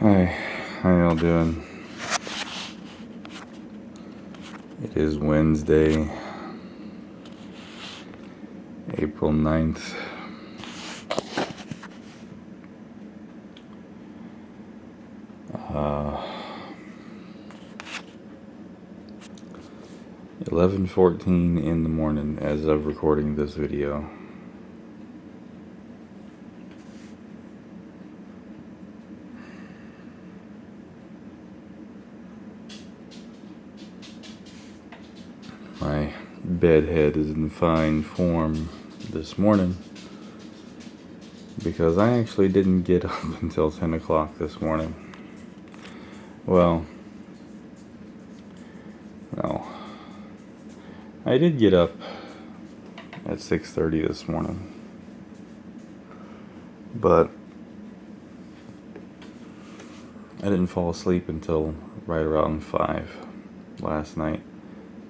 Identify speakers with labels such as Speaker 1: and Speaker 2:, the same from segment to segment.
Speaker 1: Hi, how y'all doing? It is Wednesday, April 9th. Uh, 11:14 in the morning as of recording this video. My bed head is in fine form this morning because I actually didn't get up until 10 o'clock this morning. Well, no. I did get up at 6:30 this morning, but I didn't fall asleep until right around 5 last night,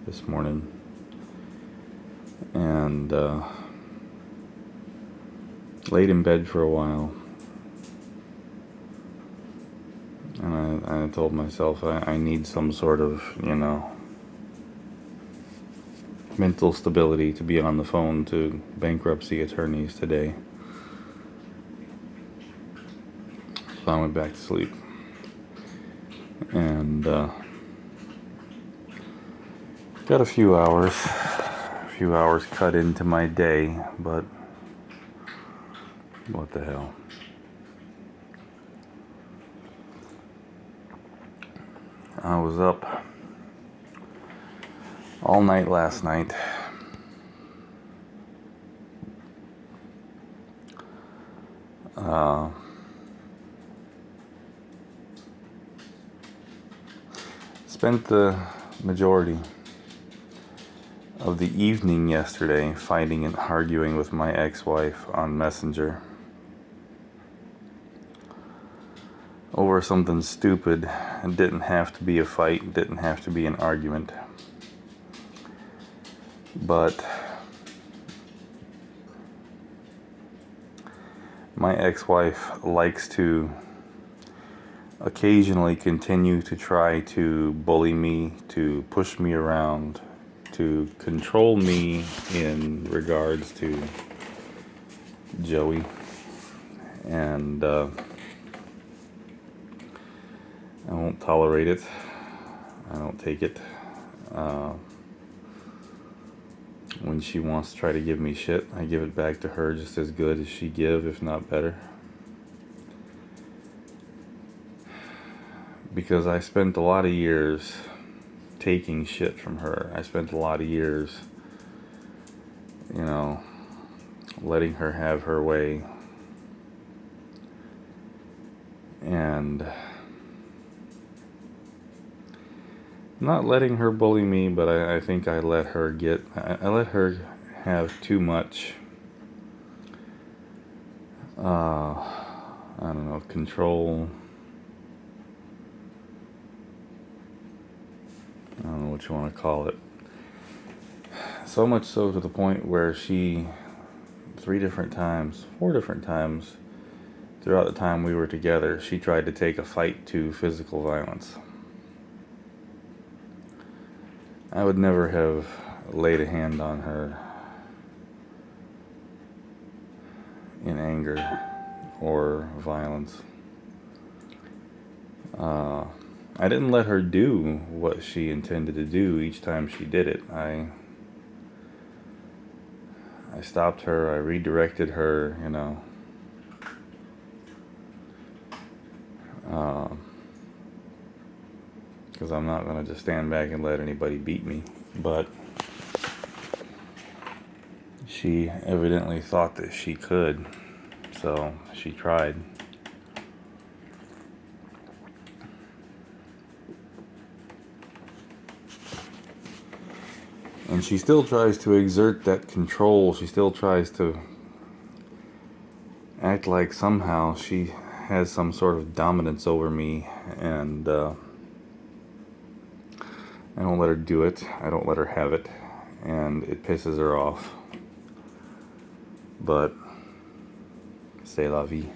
Speaker 1: this morning, and laid in bed for a while, and I told myself I need some sort of, mental stability to be on the phone to bankruptcy attorneys today. So I went back to sleep, and got a few hours cut into my day, but what the hell. I was up all night last night. Spent the majority of the evening yesterday fighting and arguing with my ex-wife on Messenger over something stupid. It didn't have to be a fight, didn't have to be an argument. But my ex-wife likes to occasionally continue to try to bully me, to push me around, to control me in regards to Joey. And I won't tolerate it. I don't take it. When she wants to try to give me shit, I give it back to her just as good as she give, if not better. Because I spent a lot of years taking shit from her. I spent a lot of years, letting her have her way. And not letting her bully me, but I think I let her I let her have too much, control. I don't know what you want to call it. So much so to the point where she, 4 different times, throughout the time we were together, she tried to take a fight to physical violence. I would never have laid a hand on her in anger or violence. I didn't let her do what she intended to do each time she did it. I stopped her, I redirected her, because I'm not going to just stand back and let anybody beat me. But she evidently thought that she could, so she tried. And she still tries to exert that control. She still tries to act like somehow she has some sort of dominance over me, and I don't let her do it. I don't let her have it, and it pisses her off. But c'est la vie.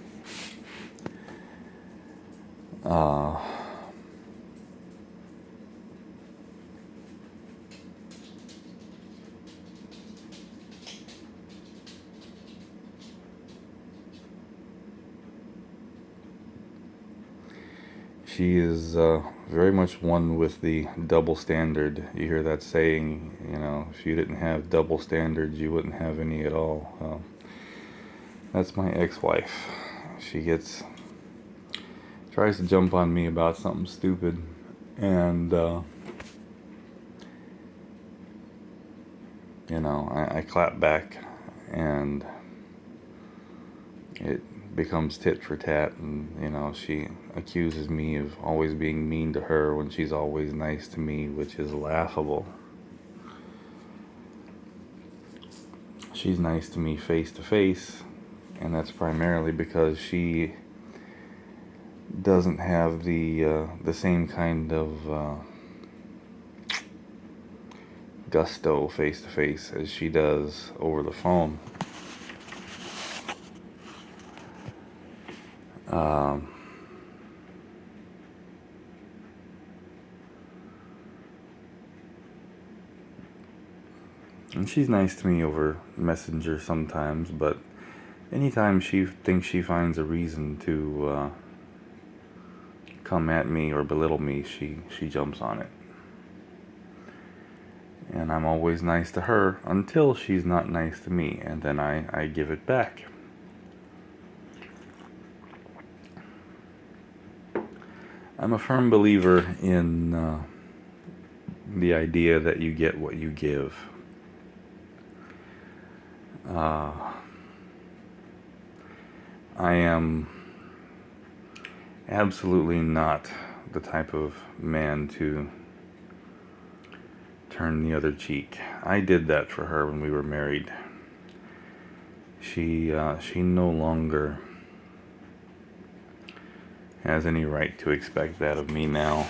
Speaker 1: Uh, she is very much one with the double standard. You hear that saying, if you didn't have double standards, you wouldn't have any at all. That's my ex-wife. She tries to jump on me about something stupid, and I clap back, and it becomes tit for tat, and she accuses me of always being mean to her when she's always nice to me, which is laughable. She's nice to me face to face, and that's primarily because she doesn't have the same kind of gusto face to face as she does over the phone. And she's nice to me over Messenger sometimes, but anytime she thinks she finds a reason to come at me or belittle me, she jumps on it. And I'm always nice to her until she's not nice to me, and then I give it back. I'm a firm believer in the idea that you get what you give. I am absolutely not the type of man to turn the other cheek. I did that for her when we were married. She no longer has any right to expect that of me now.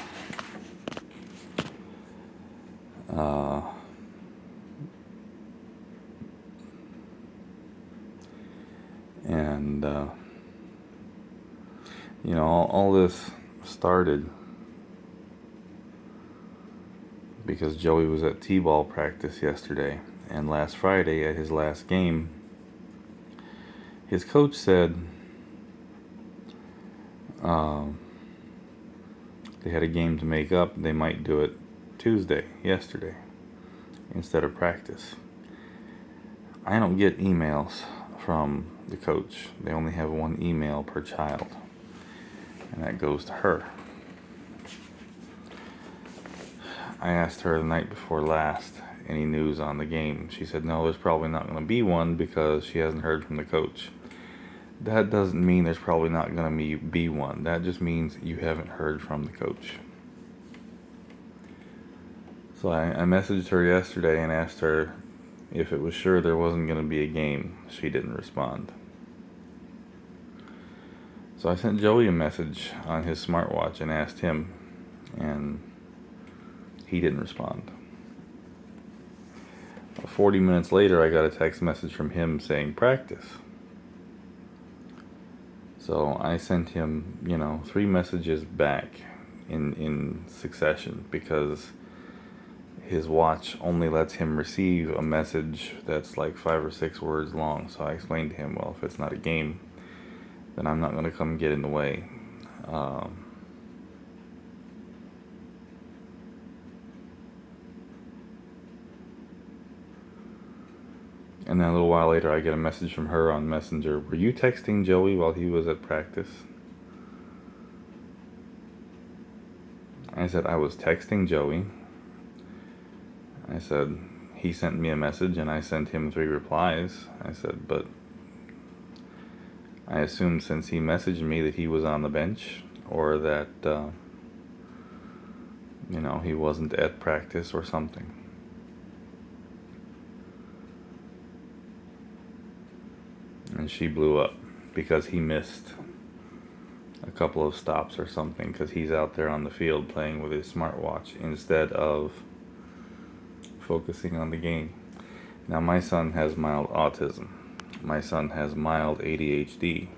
Speaker 1: And all this started because Joey was at T-ball practice yesterday, and last Friday at his last game, his coach said they had a game to make up. They might do it yesterday, instead of practice. I don't get emails from the coach. They only have one email per child, and that goes to her. I asked her the night before last, any news on the game? She said, no, there's probably not going to be one because she hasn't heard from the coach. That doesn't mean there's probably not going to be one. That just means you haven't heard from the coach. So I messaged her yesterday and asked her if it was sure there wasn't going to be a game. She didn't respond. So I sent Joey a message on his smartwatch and asked him, and he didn't respond. 40 minutes later, I got a text message from him saying practice. So I sent him, 3 messages back in succession because his watch only lets him receive a message that's like 5 or 6 words long. So I explained to him, well, if it's not a game, then I'm not going to come get in the way. And then a little while later, I get a message from her on Messenger. Were you texting Joey while he was at practice? I said, I was texting Joey. I said, he sent me a message and I sent him 3 replies. I said, but I assumed since he messaged me that he was on the bench, or that, he wasn't at practice or something. And she blew up because he missed a couple of stops or something because he's out there on the field playing with his smartwatch instead of focusing on the game. Now, my son has mild autism. My son has mild ADHD.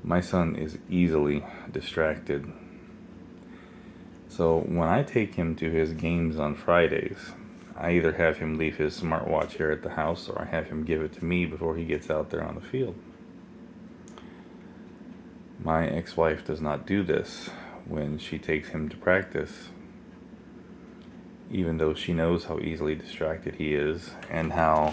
Speaker 1: My son is easily distracted. So when I take him to his games on Fridays, I either have him leave his smartwatch here at the house or I have him give it to me before he gets out there on the field. My ex-wife does not do this when she takes him to practice, even though she knows how easily distracted he is and how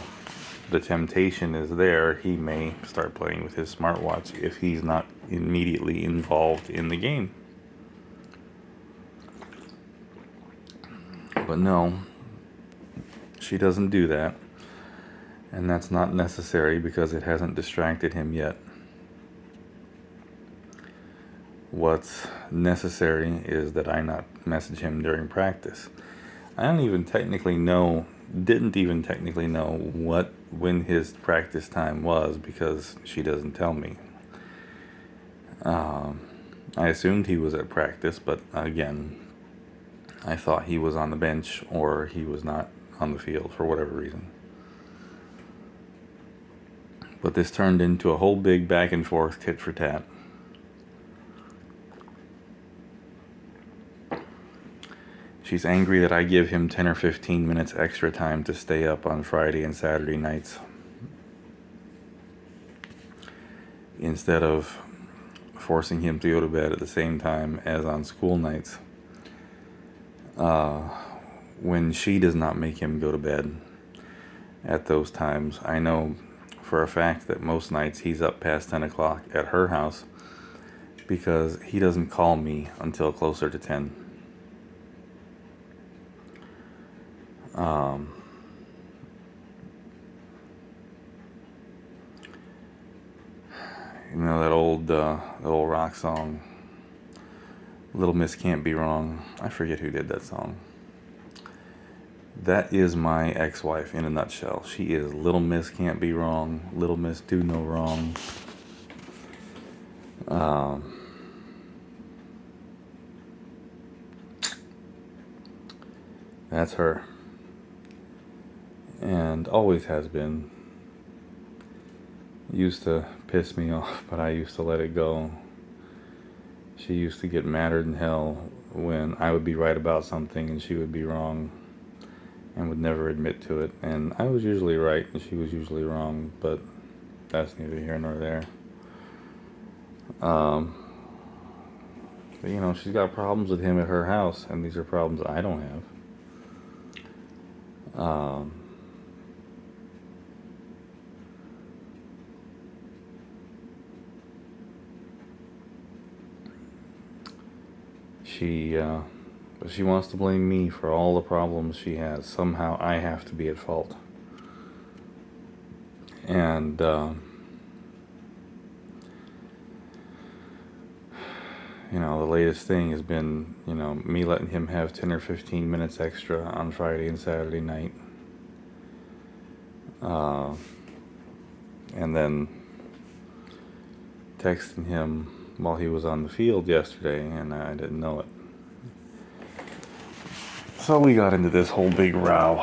Speaker 1: the temptation is there. He may start playing with his smartwatch if he's not immediately involved in the game. But no, she doesn't do that, and that's not necessary because it hasn't distracted him yet. What's necessary is that I not message him during practice. I didn't even technically know when his practice time was because she doesn't tell me. I assumed he was at practice, but again, I thought he was on the bench or he was not on the field for whatever reason. But this turned into a whole big back and forth tit for tat. She's angry that I give him 10 or 15 minutes extra time to stay up on Friday and Saturday nights instead of forcing him to go to bed at the same time as on school nights. When she does not make him go to bed at those times, I know for a fact that most nights he's up past 10 o'clock at her house because he doesn't call me until closer to 10. You know that old rock song, Little Miss Can't Be Wrong. I forget who did that song. That is my ex-wife in a nutshell. She is Little Miss Can't Be Wrong. Little Miss Do No Wrong. That's her. And always has been. Used to piss me off, but I used to let it go. She used to get madder than hell when I would be right about something and she would be wrong and would never admit to it. And I was usually right and she was usually wrong, but that's neither here nor there. But you know, she's got problems with him at her house, and these are problems I don't have. She wants to blame me for all the problems she has. Somehow I have to be at fault. And you know, the latest thing has been, you know, me letting him have 10 or 15 minutes extra on Friday and Saturday night. And then texting him while he was on the field yesterday, and I didn't know it. So we got into this whole big row.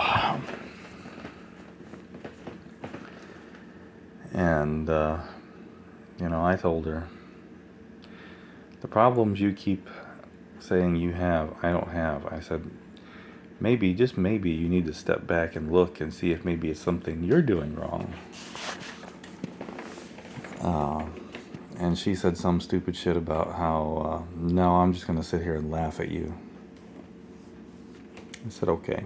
Speaker 1: And, you know, I told her, the problems you keep saying you have, I don't have. I said, maybe, just maybe, you need to step back and look and see if maybe it's something you're doing wrong. And she said some stupid shit about how, no, I'm just going to sit here and laugh at you. I said, okay.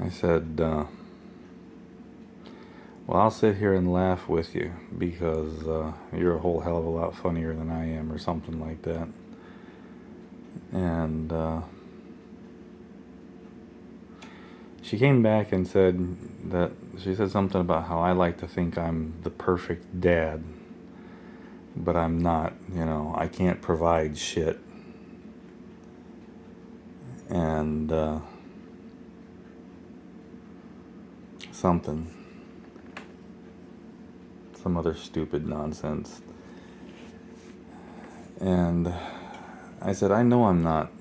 Speaker 1: I said, well, I'll sit here and laugh with you because you're a whole hell of a lot funnier than I am, or something like that. And she came back and said that, she said something about how I like to think I'm the perfect dad, but I'm not, you know, I can't provide shit. And some other stupid nonsense. And I said, I know I'm not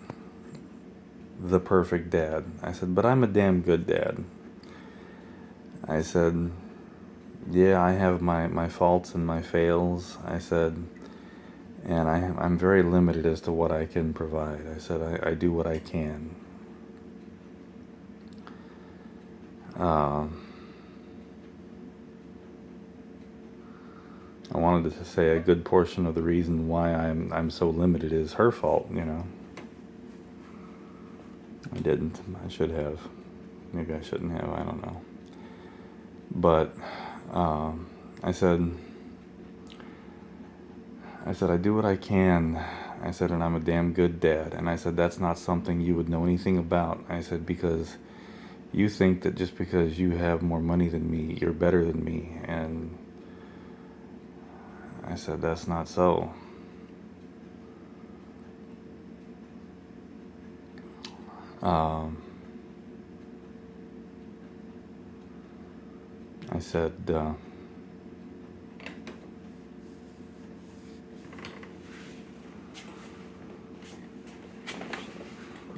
Speaker 1: the perfect dad. I said, but I'm a damn good dad. I said, yeah, I have my faults and my fails. I said, and I'm very limited as to what I can provide. I said, I do what I can. I wanted to say a good portion of the reason why I'm so limited is her fault, you know. I didn't. I should have. Maybe I shouldn't have. I don't know. But I said, I do what I can. I said, and I'm a damn good dad. And I said, that's not something you would know anything about. I said, because you think that just because you have more money than me, you're better than me. And I said, that's not so.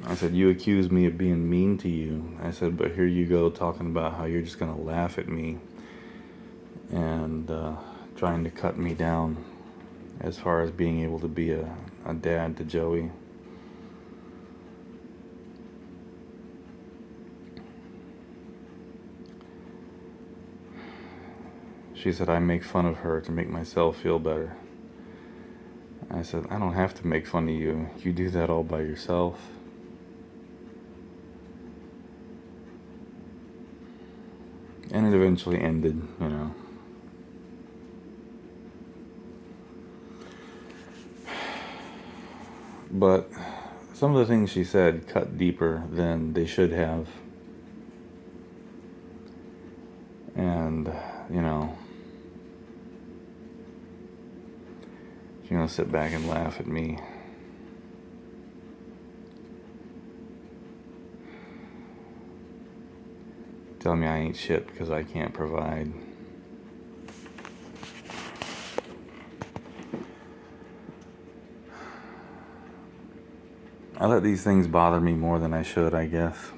Speaker 1: I said, you accuse me of being mean to you. I said, but here you go talking about how you're just going to laugh at me and trying to cut me down as far as being able to be a dad to Joey. She said, I make fun of her to make myself feel better. I said, I don't have to make fun of you. You do that all by yourself. And it eventually ended, you know. But some of the things she said cut deeper than they should have. And, you know, she's gonna sit back and laugh at me. Tell me I ain't shit because I can't provide. I let these things bother me more than I should, I guess.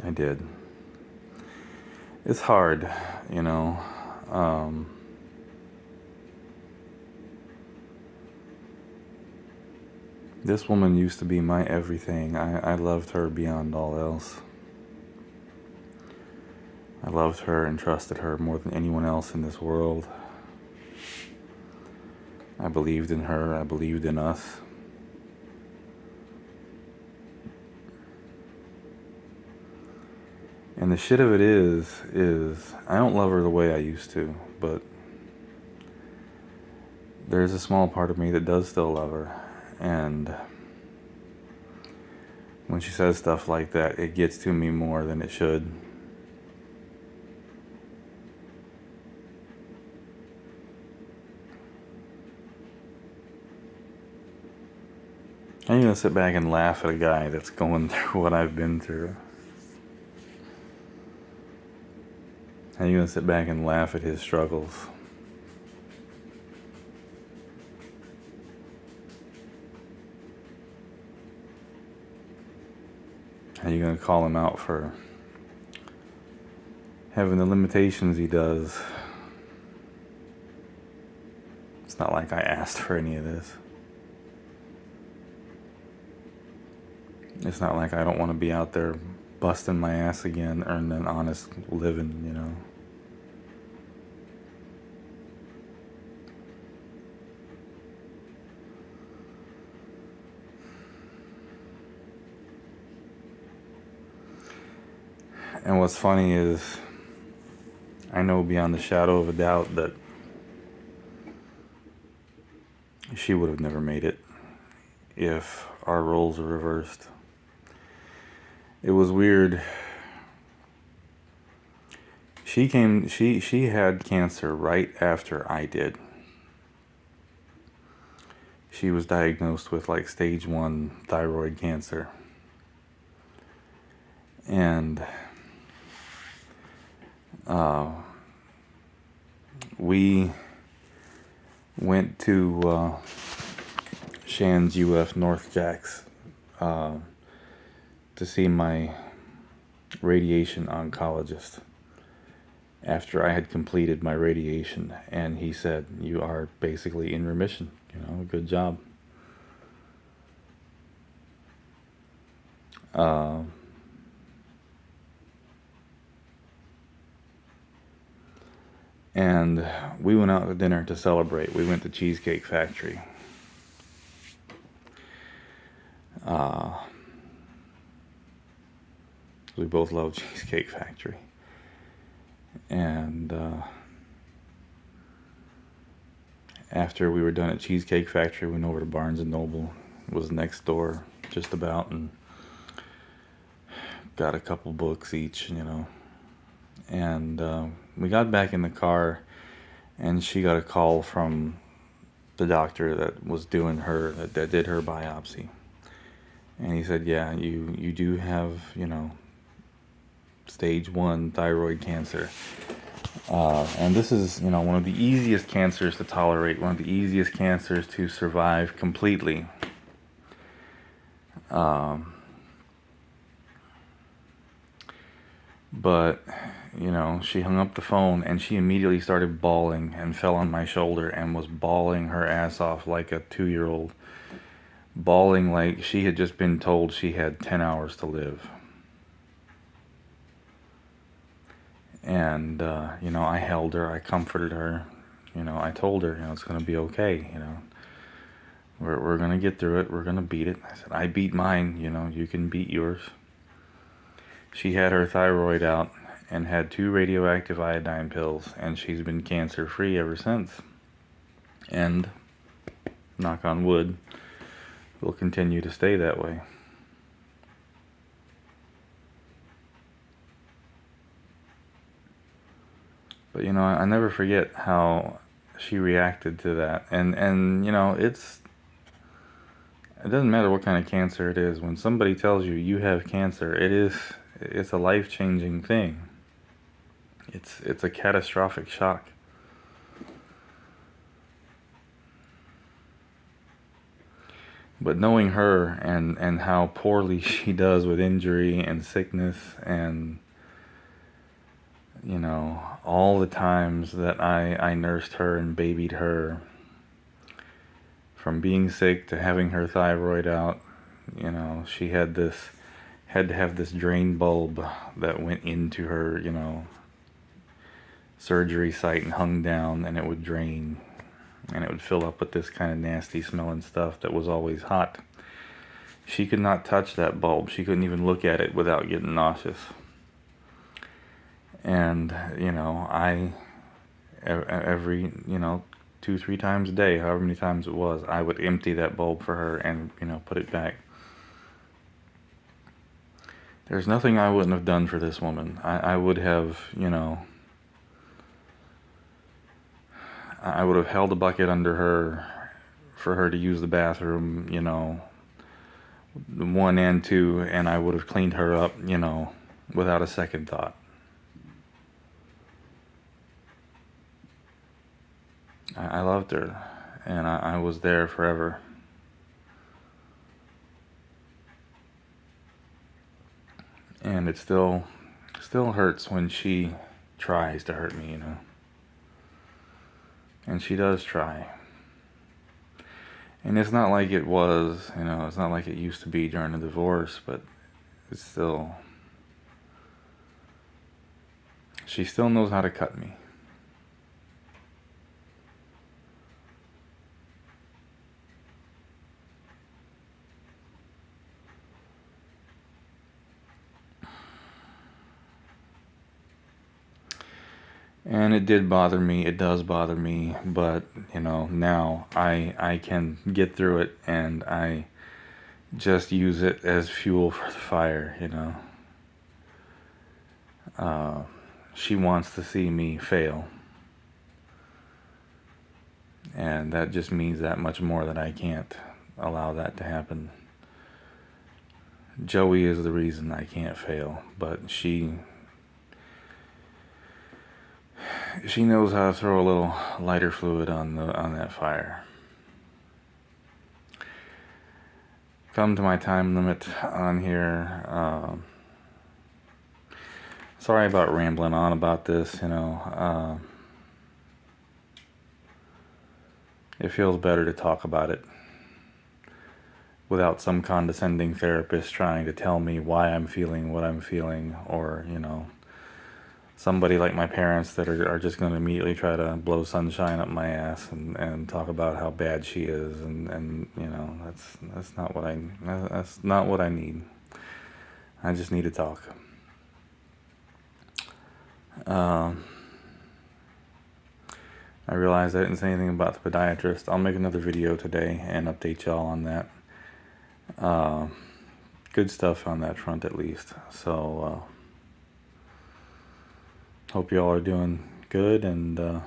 Speaker 1: I did. It's hard, you know. This woman used to be my everything. I loved her beyond all else. I loved her and trusted her more than anyone else in this world. I believed in her. I believed in us. And the shit of it is I don't love her the way I used to, but there's a small part of me that does still love her. And when she says stuff like that, it gets to me more than it should. I'm gonna sit back and laugh at a guy that's going through what I've been through. I'm gonna sit back and laugh at his struggles. Are you gonna call him out for having the limitations he does? It's not like I asked for any of this. It's not like I don't want to be out there busting my ass again, earning an honest living, you know. And what's funny is, I know beyond the shadow of a doubt that she would have never made it if our roles were reversed. It was weird. She had cancer right after I did. she was diagnosed with like stage 1 thyroid cancer. And we went to Shands UF North Jacks to see my radiation oncologist after I had completed my radiation, and he said, "You are basically in remission, good job." And we went out to dinner to celebrate. We went to Cheesecake Factory. We both love Cheesecake Factory. And after we were done at Cheesecake Factory, we went over to Barnes & Noble. It was next door, just about, and got a couple books each, And we got back in the car, and she got a call from the doctor that was doing her, that did her biopsy. And he said, "Yeah, you do have, stage 1 thyroid cancer. And this is, one of the easiest cancers to tolerate, one of the easiest cancers to survive completely. But, she hung up the phone and she immediately started bawling and fell on my shoulder and was bawling her ass off like a 2-year-old. Bawling like she had just been told she had 10 hours to live. And, I held her, I comforted her, I told her, it's going to be okay, we're going to get through it, we're going to beat it. I said, I beat mine, you can beat yours. She had her thyroid out and had 2 radioactive iodine pills, and she's been cancer-free ever since. And, knock on wood, will continue to stay that way. But, I never forget how she reacted to that. And it doesn't matter what kind of cancer it is. When somebody tells you you have cancer, it's a life-changing thing. It's a catastrophic shock. But knowing her and how poorly she does with injury and sickness and, all the times that I nursed her and babied her, from being sick to having her thyroid out, she had to have this drain bulb that went into her, surgery site and hung down, and it would drain, and it would fill up with this kind of nasty smelling stuff that was always hot. She could not touch that bulb. She couldn't even look at it without getting nauseous. And, every, 2-3 times a day, however many times it was, I would empty that bulb for her and, put it back. There's nothing I wouldn't have done for this woman. I would have, I would have held a bucket under her for her to use the bathroom, 1 and 2, and I would have cleaned her up, without a second thought. I loved her, and I was there forever. And it still hurts when she tries to hurt me, And she does try. And it's not like it was, it's not like it used to be during the divorce, but it's still, she still knows how to cut me. And it did bother me, it does bother me, but, now I can get through it, and I just use it as fuel for the fire, She wants to see me fail. And that just means that much more that I can't allow that to happen. Joey is the reason I can't fail, but she knows how to throw a little lighter fluid on that fire. Come to my time limit on here. Sorry about rambling on about this, you know. It feels better to talk about it without some condescending therapist trying to tell me why I'm feeling what I'm feeling, or, you know, somebody like my parents that are just going to immediately try to blow sunshine up my ass and talk about how bad she is, and you know, that's not what I need. I just need to talk. I realized I didn't say anything about the podiatrist. I'll make another video today and update y'all on that. Good stuff on that front, at least. So hope y'all are doing good, and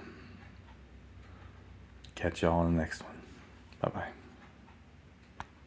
Speaker 1: catch y'all in the next one. Bye bye.